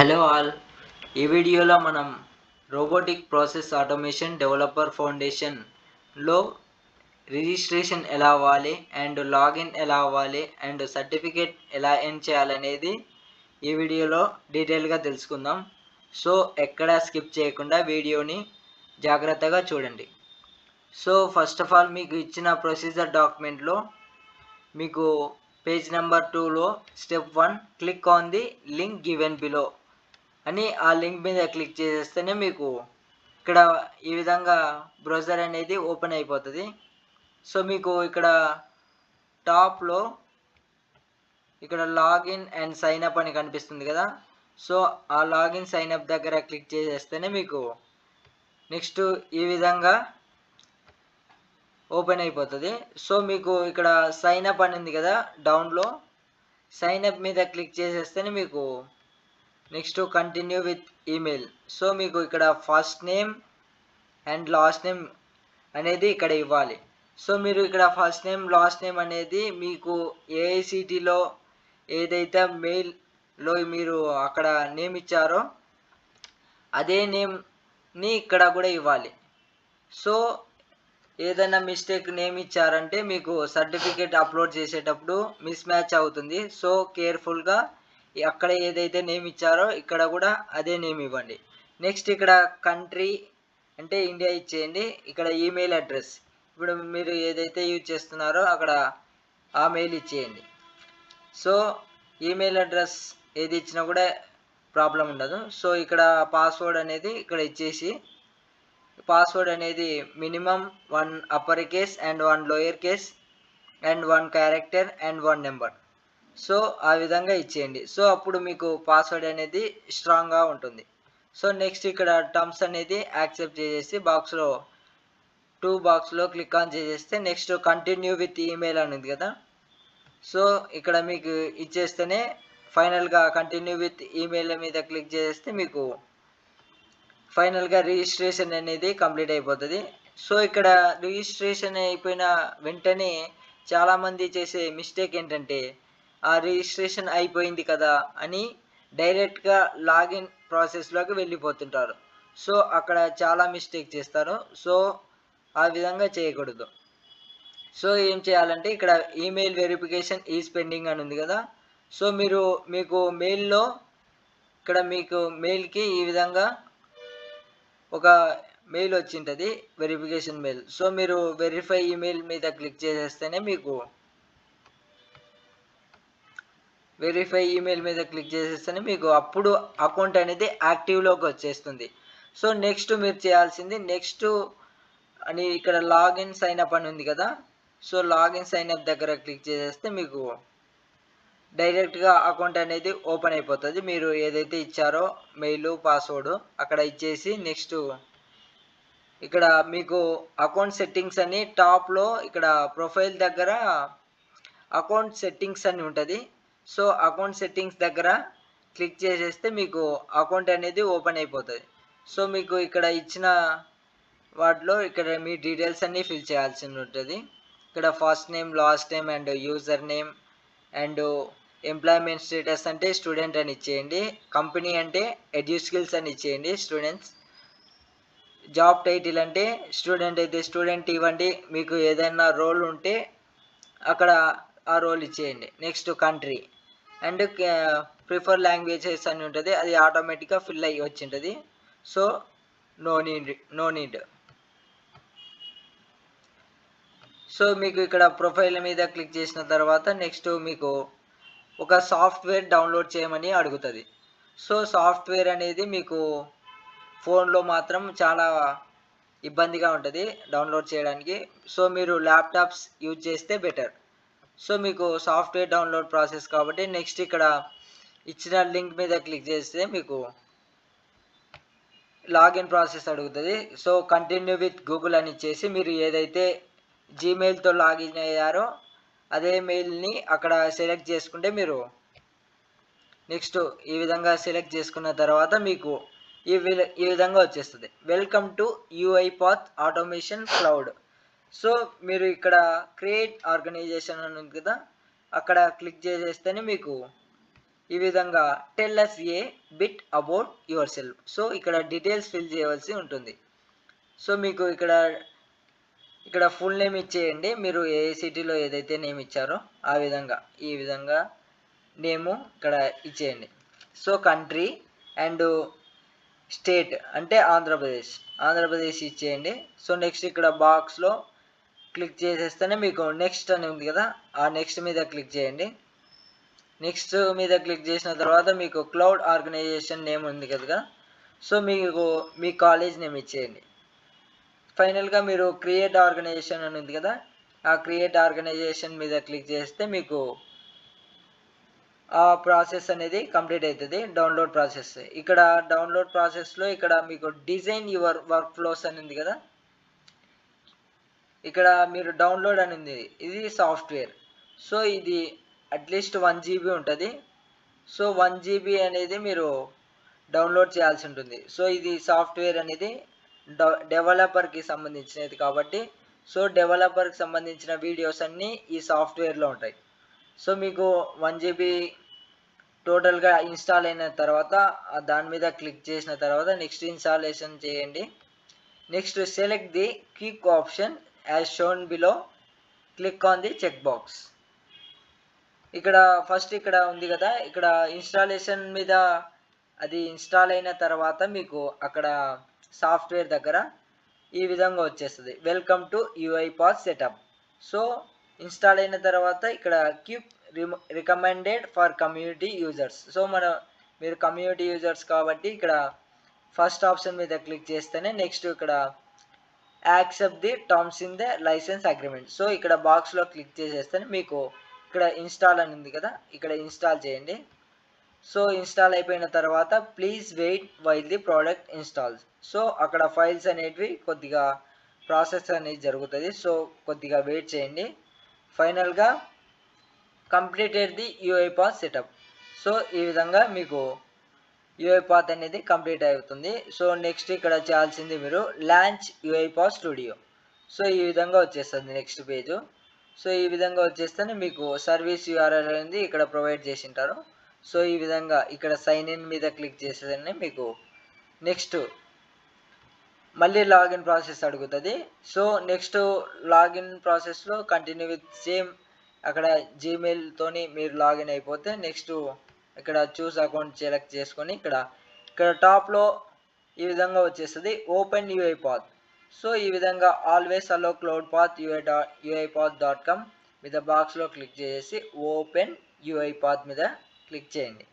Hello all. ఈ వీడియోలో మనం రోబోటిక్ ప్రాసెస్ ఆటోమేషన్ డెవలపర్ ఫౌండేషన్లో రిజిస్ట్రేషన్ ఎలా అవ్వాలి అండ్ లాగిన్ ఎలా అవ్వాలి అండ్ సర్టిఫికేట్ ఎలా ఎర్న్ చేయాలనేది ఈ వీడియోలో డీటెయిల్గా తెలుసుకుందాం. సో ఎక్కడా స్కిప్ చేయకుండా వీడియోని జాగ్రత్తగా చూడండి. సో ఫస్ట్ ఆఫ్ ఆల్ మీకు ఇచ్చిన ప్రొసీజర్ డాక్యుమెంట్లో మీకు పేజ్ నెంబర్ 2లో step 1 click on the link given below అని ఆ లింక్ మీద క్లిక్ చేసేస్తేనే మీకు ఇక్కడ ఈ విధంగా బ్రౌజర్ అనేది ఓపెన్ అయిపోతుంది. సో మీకు ఇక్కడ టాప్లో ఇక్కడ లాగిన్ అండ్ సైన్ అప్ అని కనిపిస్తుంది కదా. సో ఆ లాగిన్ సైన్ అప్ దగ్గర క్లిక్ చేసేస్తేనే మీకు నెక్స్ట్ ఈ విధంగా ఓపెన్ అయిపోతుంది. సో మీకు ఇక్కడ సైన్ అప్ అని ఉంది కదా, డౌన్లో సైన్ అప్ మీద క్లిక్ చేసేస్తేనే మీకు next continue with email. So మీకు ఇక్కడ first name and last name అనేది ఇక్కడ ఇవ్వాలి. సో మీరు ఇక్కడ ఫస్ట్ నేమ్ లాస్ట్ నేమ్ అనేది మీకు ఏఐసిటిలో ఏదైతే మెయిల్లో మీరు అక్కడ నేమ్ ఇచ్చారో అదే నేమ్ని ఇక్కడ కూడా ఇవ్వాలి. సో ఏదైనా మిస్టేక్ నేమ్ ఇచ్చారంటే మీకు సర్టిఫికేట్ అప్లోడ్ చేసేటప్పుడు మిస్ మ్యాచ్ అవుతుంది. సో కేర్ఫుల్గా అక్కడ ఏదైతే నేమ్ ఇచ్చారో ఇక్కడ కూడా అదే నేమ్ ఇవ్వండి. నెక్స్ట్ ఇక్కడ కంట్రీ అంటే ఇండియా ఇచ్చేయండి. ఇక్కడ ఈమెయిల్ అడ్రస్ ఇప్పుడు మీరు ఏదైతే యూజ్ చేస్తున్నారో అక్కడ ఆ మెయిల్ ఇచ్చేయండి. సో ఈమెయిల్ అడ్రస్ ఏది ఇచ్చినా కూడా ప్రాబ్లం ఉండదు. సో ఇక్కడ పాస్వర్డ్ అనేది ఇక్కడ ఇచ్చేసి పాస్వర్డ్ అనేది minimum 1 upper case and 1 lower case and 1 character and 1 number. So ఆ విధంగా ఇచ్చేయండి. సో అప్పుడు మీకు పాస్వర్డ్ అనేది స్ట్రాంగ్గా ఉంటుంది. సో నెక్స్ట్ ఇక్కడ టర్మ్స్ అనేది యాక్సెప్ట్ చేసేసి బాక్స్లో 2 బాక్స్లో క్లిక్ ఆన్ చేసేస్తే నెక్స్ట్ కంటిన్యూ విత్ ఈమెయిల్ అని ఉంది కదా. సో ఇక్కడ మీకు ఇచ్చేస్తేనే ఫైనల్గా కంటిన్యూ విత్ ఈమెయిల్ మీద క్లిక్ చేస్తే మీకు ఫైనల్గా రిజిస్ట్రేషన్ అనేది కంప్లీట్ అయిపోతుంది. సో ఇక్కడ రిజిస్ట్రేషన్ అయిపోయిన వెంటనే చాలామంది చేసే మిస్టేక్ ఏంటంటే ఆ రిజిస్ట్రేషన్ అయిపోయింది కదా అని డైరెక్ట్గా లాగిన్ ప్రాసెస్లోకి వెళ్ళిపోతుంటారు. సో అక్కడ చాలా మిస్టేక్ చేస్తారు. సో ఆ విధంగా చేయకూడదు. సో ఏం చేయాలంటే ఇక్కడ ఈమెయిల్ వెరిఫికేషన్ ఈజ్ పెండింగ్ అని ఉంది కదా. సో మీకు మెయిల్లో ఇక్కడ మీకు మెయిల్కి ఈ విధంగా ఒక మెయిల్ వచ్చింటుంది, వెరిఫికేషన్ మెయిల్. సో మీరు వెరిఫై ఈమెయిల్ మీద క్లిక్ చేసేస్తేనే మీకు అప్పుడు అకౌంట్ అనేది యాక్టివ్లోకి వచ్చేస్తుంది. సో నెక్స్ట్ మీరు చేయాల్సింది నెక్స్ట్ అని ఇక్కడ లాగిన్ సైన్ అప్ అని ఉంది కదా. సో లాగిన్ సైన్ అప్ దగ్గర క్లిక్ చేసేస్తే మీకు డైరెక్ట్గా అకౌంట్ అనేది ఓపెన్ అయిపోతుంది. మీరు ఏదైతే ఇచ్చారో మెయిల్ పాస్వర్డ్ అక్కడ ఇచ్చేసి నెక్స్ట్ ఇక్కడ మీకు అకౌంట్ సెట్టింగ్స్ అని టాప్లో ఇక్కడ ప్రొఫైల్ దగ్గర అకౌంట్ సెట్టింగ్స్ అని ఉంటుంది. సో అకౌంట్ సెట్టింగ్స్ దగ్గర క్లిక్ చేసేస్తే మీకు అకౌంట్ అనేది ఓపెన్ అయిపోతుంది. సో మీకు ఇక్కడ ఇచ్చిన వాటిలో ఇక్కడ మీ డీటెయిల్స్ అన్నీ ఫిల్ చేయాల్సి ఉంటుంది. ఇక్కడ first name last name and user name and employment status అంటే స్టూడెంట్ అని ఇచ్చేయండి. కంపెనీ అంటే ఎడ్యుస్కిల్స్ అని ఇచ్చేయండి స్టూడెంట్స్. జాబ్ టైటిల్ అంటే స్టూడెంట్ అయితే స్టూడెంట్ ఇవ్వండి. మీకు ఏదైనా రోల్ ఉంటే అక్కడ ఆ రోల్ ఇచ్చేయండి. Next country and prefer languages అని ఉంటుంది, అది ఆటోమేటిక్గా ఫిల్ అయ్యి వచ్చింటుంది. So no need. సో మీకు ఇక్కడ ప్రొఫైల్ మీద క్లిక్ చేసిన తర్వాత నెక్స్ట్ మీకు ఒక సాఫ్ట్వేర్ డౌన్లోడ్ చేయమని అడుగుతుంది. సో సాఫ్ట్వేర్ అనేది మీకు ఫోన్లో మాత్రం చాలా ఇబ్బందిగా ఉంటుంది డౌన్లోడ్ చేయడానికి. సో మీరు ల్యాప్టాప్స్ యూజ్ చేస్తే బెటర్. సో మీకు సాఫ్ట్వేర్ డౌన్లోడ్ ప్రాసెస్ కాబట్టి నెక్స్ట్ ఇక్కడ ఇచ్చిన లింక్ మీద క్లిక్ చేస్తే మీకు లాగిన్ ప్రాసెస్ అడుగుతుంది. సో కంటిన్యూ విత్ గూగుల్ అని ఇచ్చేసి మీరు ఏదైతే జీమెయిల్తో లాగిన్ అయ్యారో అదే మెయిల్ని అక్కడ సెలెక్ట్ చేసుకుంటే మీరు నెక్స్ట్ ఈ విధంగా సెలెక్ట్ చేసుకున్న తర్వాత మీకు ఈ విధంగా వచ్చేస్తుంది, welcome to UiPath automation cloud. So మీరు ఇక్కడ క్రియేట్ ఆర్గనైజేషన్ అని ఉంది కదా, అక్కడ క్లిక్ చేసేస్తేనే మీకు ఈ విధంగా tell us a bit about yourself. So ఇక్కడ డీటెయిల్స్ ఫిల్ చేయవలసి ఉంటుంది. సో మీకు ఇక్కడ ఫుల్ నేమ్ ఇచ్చేయండి. మీరు ఏ సిటీలో ఏదైతే నేమ్ ఇచ్చారో ఆ విధంగా ఈ విధంగా నేము ఇక్కడ ఇచ్చేయండి. సో కంట్రీ అండ్ స్టేట్ అంటే ఆంధ్రప్రదేశ్ ఇచ్చేయండి. సో నెక్స్ట్ ఇక్కడ బాక్స్లో క్లిక్ చేసేస్తేనే మీకు నెక్స్ట్ అని ఉంది కదా, ఆ నెక్స్ట్ మీద క్లిక్ చేయండి. నెక్స్ట్ మీద క్లిక్ చేసిన తర్వాత మీకు క్లౌడ్ ఆర్గనైజేషన్ నేమ్ ఉంది కదా, సో మీకు మీ కాలేజ్ నేమ్ ఇచ్చేయండి. ఫైనల్గా మీరు క్రియేట్ ఆర్గనైజేషన్ అని ఉంది కదా, ఆ క్రియేట్ ఆర్గనైజేషన్ మీద క్లిక్ చేస్తే మీకు ఆ ప్రాసెస్ అనేది కంప్లీట్ అవుతుంది, డౌన్లోడ్ ప్రాసెస్. ఇక్కడ డౌన్లోడ్ ప్రాసెస్లో ఇక్కడ మీకు డిజైన్ యువర్ వర్క్ ఫ్లోస్ అని ఉంది కదా, ఇక్కడ మీరు డౌన్లోడ్ అని ఉంది, ఇది సాఫ్ట్వేర్. సో ఇది అట్లీస్ట్ 1 GB ఉంటుంది. సో 1 GB అనేది మీరు డౌన్లోడ్ చేయాల్సి ఉంటుంది. సో ఇది సాఫ్ట్వేర్ అనేది డెవలపర్కి సంబంధించినది కాబట్టి, సో డెవలపర్కి సంబంధించిన వీడియోస్ అన్నీ ఈ సాఫ్ట్వేర్లో ఉంటాయి. సో మీకు 1 GB టోటల్గా ఇన్స్టాల్ అయిన తర్వాత దాని మీద క్లిక్ చేసిన తర్వాత నెక్స్ట్ ఇన్స్టాలేషన్ చేయండి. Next select the quick option as shown below, click on the check box. ఇక్కడ ఫస్ట్ ఇక్కడ ఉంది కదా, ఇక్కడ ఇన్స్టాలేషన్ మీద అది ఇన్స్టాల్ అయిన తర్వాత మీకు అక్కడ సాఫ్ట్వేర్ దగ్గర ఈ విధంగా వచ్చేస్తుంది, welcome to UiPath setup. So install అయిన తర్వాత ఇక్కడ keep recommended for community users. So మీరు కమ్యూనిటీ యూజర్స్ కాబట్టి ఇక్కడ ఫస్ట్ ఆప్షన్ మీద క్లిక్ చేస్తేనే నెక్స్ట్ ఇక్కడ accept the terms in the licence agreement. So ఇక్కడ బాక్స్లో క్లిక్ చేసేస్తేనే మీకు ఇక్కడ ఇన్స్టాల్ అని ఉంది కదా, ఇక్కడ ఇన్స్టాల్ చేయండి. సో ఇన్స్టాల్ అయిపోయిన తర్వాత please wait while the product installs. So అక్కడ ఫైల్స్ అనేటివి కొద్దిగా ప్రాసెస్ అనేది జరుగుతుంది, సో కొద్దిగా వెయిట్ చేయండి. ఫైనల్గా కంప్లీటెడ్ ది యూఐపాత్ సెటప్. సో ఈ విధంగా మీకు యూఐపాత్ అనేది కంప్లీట్ అవుతుంది. సో నెక్స్ట్ ఇక్కడ చేయాల్సింది మీరు లాంచ్ యూఐపాత్ స్టూడియో. సో ఈ విధంగా వచ్చేస్తుంది నెక్స్ట్ పేజ్. సో ఈ విధంగా వచ్చేస్తేనే మీకు సర్వీస్ యూఆర్ఎల్ అనేది ఇక్కడ ప్రొవైడ్ చేసి ఉంటారు. సో ఈ విధంగా ఇక్కడ సైన్ ఇన్ మీద క్లిక్ చేసేదని మీకు నెక్స్ట్ మళ్ళీ లాగిన్ ప్రాసెస్ అడుగుతుంది. సో నెక్స్ట్ లాగిన్ ప్రాసెస్లో కంటిన్యూ విత్ సేమ్ అక్కడ జీమెయిల్తోని మీరు లాగిన్ అయిపోతే నెక్స్ట్ ఇక్కడ చూస్ అకౌంట్ సెలెక్ట్ చేసుకొని ఇక్కడ టాప్లో ఈ విధంగా వచ్చేస్తుంది ఓపెన్ యూఐపాత్. సో ఈ విధంగా ఆల్వేస్ అలో క్లౌడ్ పాత్ యూఐపాత్.com మీద బాక్స్లో క్లిక్ చేసి ఓపెన్ యూఐపాత్ మీద క్లిక్ చేయండి.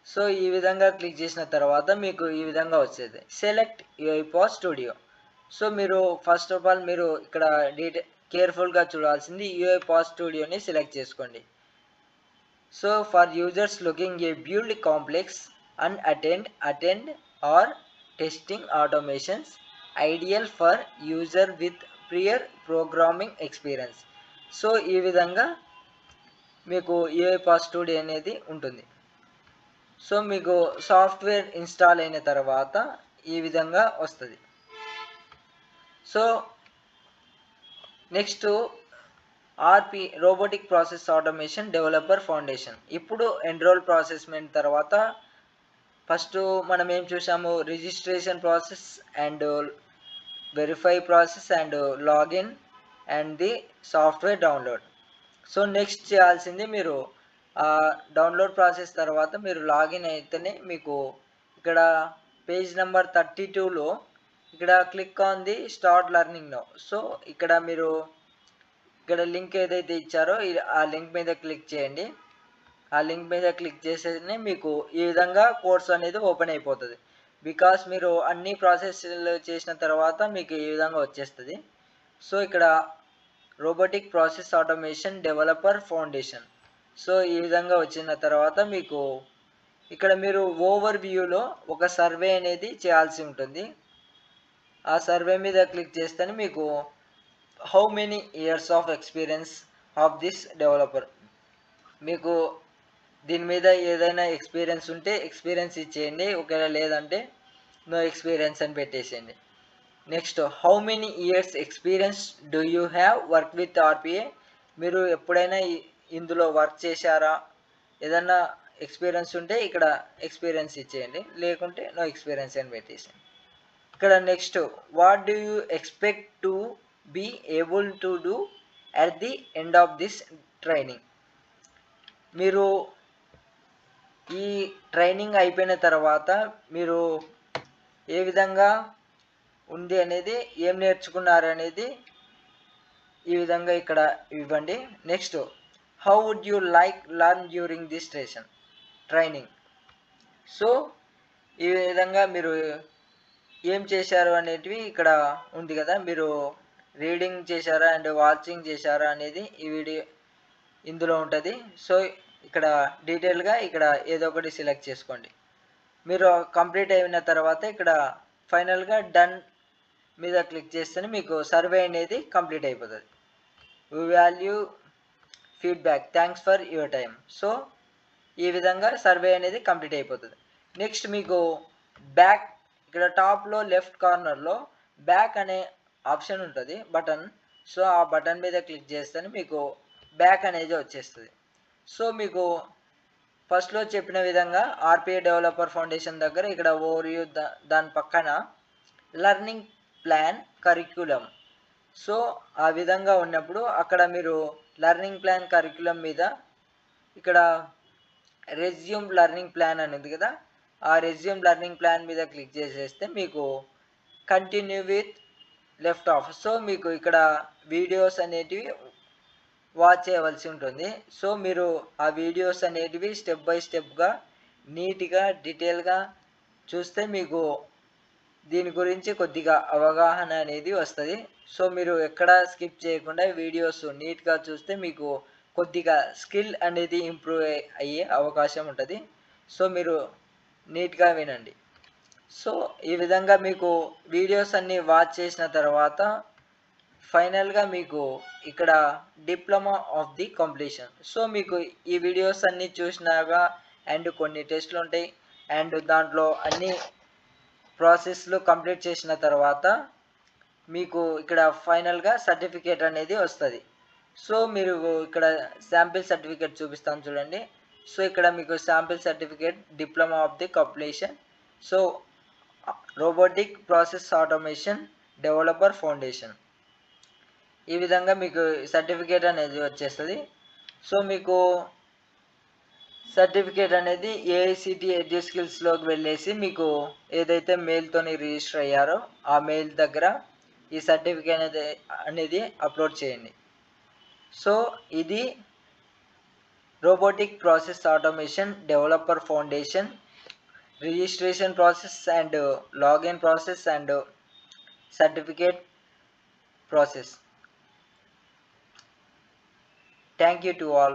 సో ఈ విధంగా క్లిక్ చేసిన తర్వాత మీకు ఈ విధంగా వచ్చేది సెలెక్ట్ యూఐపాత్ స్టూడియో. సో మీరు ఫస్ట్ ఆఫ్ ఆల్ మీరు ఇక్కడ కేర్ఫుల్గా చూడాల్సింది యూఐపాత్ స్టూడియోని సెలెక్ట్ చేసుకోండి. So for users looking A build complex attend are testing automations ideal for user with prior programming experience. So ఈ విధంగా మీకు యూఐపాత్ స్టూడియో అనేది ఉంటుంది. సో మీకు సాఫ్ట్వేర్ ఇన్స్టాల్ అయిన తర్వాత ఈ విధంగా వస్తుంది. So next R P robotic process automation developer foundation. ఇప్పుడు ఎన్రోల్ ప్రాసెస్మెంట్ తర్వాత ఫస్ట్ మనం ఏం చూసాము, registration process and verify process and login and the software download. So next చేయాల్సింది మీరు డౌన్లోడ్ ప్రాసెస్ తర్వాత మీరు లాగిన్ అయితేనే మీకు ఇక్కడ పేజ్ నెంబర్ 32లో ఇక్కడ click on the start learning now. So ఇక్కడ మీరు ఇక్కడ లింక్ ఏదైతే ఇచ్చారో ఆ లింక్ మీద క్లిక్ చేయండి. ఆ లింక్ మీద క్లిక్ చేస్తేనే మీకు ఈ విధంగా కోర్స్ అనేది ఓపెన్ అయిపోతుంది. బికాస్ మీరు అన్ని ప్రాసెస్లు చేసిన తర్వాత మీకు ఈ విధంగా వచ్చేస్తుంది. సో ఇక్కడ robotic process automation developer foundation. So ఈ విధంగా వచ్చిన తర్వాత మీకు ఇక్కడ మీరు ఓవర్ వ్యూలో ఒక సర్వే అనేది చేయాల్సి ఉంటుంది. ఆ సర్వే మీద క్లిక్ చేస్తేనే మీకు how many years of experience of this developer, మీకు దీని మీద ఏదైనా ఎక్స్పీరియన్స్ ఉంటే ఎక్స్పీరియన్స్ ఇచ్చేయండి, ఒకవేళ లేదంటే నో ఎక్స్పీరియన్స్ అని పెట్టేసేయండి. Next how many years experience do you have work with RPA, మీరు ఎప్పుడైనా ఇందులో వర్క్ చేశారా ఏదన్నా ఎక్స్పీరియన్స్ ఉంటే ఇక్కడ ఎక్స్పీరియన్స్ ఇచ్చేయండి, లేకుంటే నో ఎక్స్పీరియన్స్ అని పెట్టేసేయండి. ఇక్కడ next, what do you expect to be able to do at the end of this training. మీరు ఈ ట్రైనింగ్ అయిపోయిన తర్వాత మీరు ఏ విధంగా ఉంది అనేది, ఏం నేర్చుకున్నారు అనేది ఈ విధంగా ఇక్కడ ఇవ్వండి. Next, how would you like learn during this training. So ఈ విధంగా మీరు ఏం చేశారు అనేటివి ఇక్కడ ఉంది కదా, మీరు రీడింగ్ చేశారా అండ్ వాచింగ్ చేశారా అనేది ఈ వీడియో ఇందులో ఉంటుంది. సో ఇక్కడ డీటెయిల్గా ఇక్కడ ఏదో ఒకటి సెలెక్ట్ చేసుకోండి. మీరు కంప్లీట్ అయిన తర్వాత ఇక్కడ ఫైనల్గా డన్ మీద క్లిక్ చేస్తేనే మీకు సర్వే అనేది కంప్లీట్ అయిపోతుంది. We value feedback, thanks for your time. So ఈ విధంగా సర్వే అనేది కంప్లీట్ అయిపోతుంది. నెక్స్ట్ మీకు బ్యాక్, ఇక్కడ టాప్లో లెఫ్ట్ కార్నర్లో బ్యాక్ అనే ఆప్షన్ ఉంటుంది, బటన్. సో ఆ బటన్ మీద క్లిక్ చేస్తేనే మీకు బ్యాక్ అనేది వచ్చేస్తుంది. సో మీకు ఫస్ట్లో చెప్పిన విధంగా ఆర్పిఐ డెవలపర్ ఫౌండేషన్ దగ్గర ఇక్కడ ఓవర్వ్యూ, దాని పక్కన లెర్నింగ్ ప్లాన్ కరిక్యులం. సో ఆ విధంగా ఉన్నప్పుడు అక్కడ మీరు లెర్నింగ్ ప్లాన్ కరిక్యులం మీద ఇక్కడ రెజ్యూమ్ లెర్నింగ్ ప్లాన్ అని ఉంది కదా, ఆ రెజ్యూమ్ లెర్నింగ్ ప్లాన్ మీద క్లిక్ చేసేస్తే మీకు continue with left of. So మీకు ఇక్కడ వీడియోస్ అనేటివి వాచ్ చేయవలసి ఉంటుంది. సో మీరు ఆ వీడియోస్ అనేటివి స్టెప్ బై స్టెప్గా నీట్గా డీటెయిల్గా చూస్తే మీకు దీని గురించి కొద్దిగా అవగాహన అనేది వస్తుంది. సో మీరు ఎక్కడ స్కిప్ చేయకుండా వీడియోస్ నీట్గా చూస్తే మీకు కొద్దిగా స్కిల్ అనేది ఇంప్రూవ్ అయ్యే అవకాశం ఉంటుంది. సో మీరు నీట్గా వినండి. సో ఈ విధంగా మీకు వీడియోస్ అన్నీ వాచ్ చేసిన తర్వాత ఫైనల్గా మీకు ఇక్కడ diploma of the completion. So మీకు ఈ వీడియోస్ అన్నీ చూసినాక అండ్ కొన్ని టెస్ట్లు ఉంటాయి అండ్ దాంట్లో అన్ని ప్రాసెస్లు కంప్లీట్ చేసిన తర్వాత మీకు ఇక్కడ ఫైనల్గా సర్టిఫికేట్ అనేది వస్తుంది. సో మీరు ఇక్కడ శాంపిల్ సర్టిఫికేట్ చూపిస్తాను చూడండి. సో ఇక్కడ మీకు sample certificate diploma of the completion, so robotic process automation developer foundation, ఈ విధంగా మీకు సర్టిఫికేట్ అనేది వచ్చేస్తుంది. సో మీకు సర్టిఫికేట్ అనేది ఏఐసిటి ఎడ్యుస్కిల్స్లోకి వెళ్ళేసి మీకు ఏదైతే మెయిల్తోని రిజిస్టర్ అయ్యారో ఆ మెయిల్ దగ్గర ఈ సర్టిఫికేట్ అనేది అప్లోడ్ చేయండి. సో ఇది robotic process automation developer foundation registration process and login process and certificate process. Thank you to all.